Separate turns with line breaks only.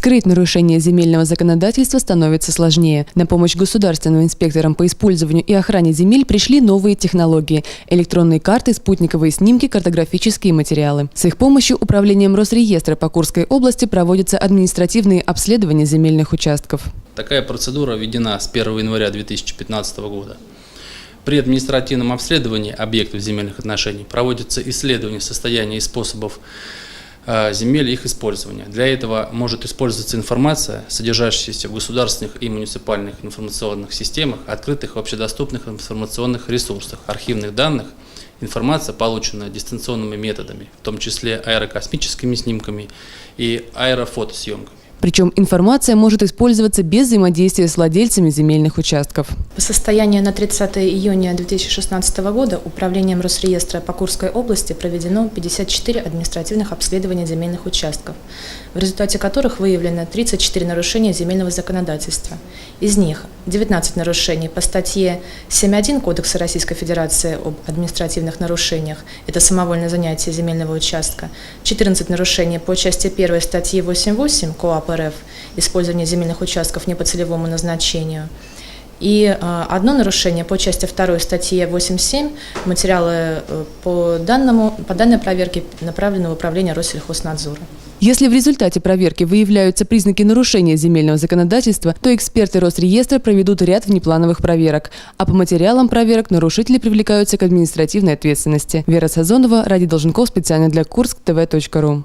Вскрыть нарушение земельного законодательства становится сложнее. На помощь государственным инспекторам по использованию и охране земель пришли новые технологии – электронные карты, спутниковые снимки, картографические материалы. С их помощью управлением Росреестра по Курской области проводятся административные обследования земельных участков.
Такая процедура введена с 1 января 2015 года. При административном обследовании объектов земельных отношений проводится исследование состояния и способов земель и их использования. Для этого может использоваться информация, содержащаяся в государственных и муниципальных информационных системах, открытых общедоступных информационных ресурсах, архивных данных, информация, полученная дистанционными методами, в том числе аэрокосмическими снимками и аэрофотосъемками.
Причем информация может использоваться без взаимодействия с владельцами земельных участков.
По состоянию на 30 июня 2016 года Управлением Росреестра по Курской области проведено 54 административных обследования земельных участков, в результате которых выявлено 34 нарушения земельного законодательства. Из них 19 нарушений по статье 7.1 Кодекса Российской Федерации об административных нарушениях – это самовольное занятие земельного участка, 14 нарушений по части 1 статьи 8.8 КоАП РФ «Использование земельных участков не по целевому назначению». И одно нарушение по части 2 статьи 8.7 материалы по данной проверке направлены в управление Россельхознадзора.
Если в результате проверки выявляются признаки нарушения земельного законодательства, то эксперты Росреестра проведут ряд внеплановых проверок. А по материалам проверок нарушители привлекаются к административной ответственности. Вера Сазонова, Ради Долженков, специально для Kursk-TV.ru.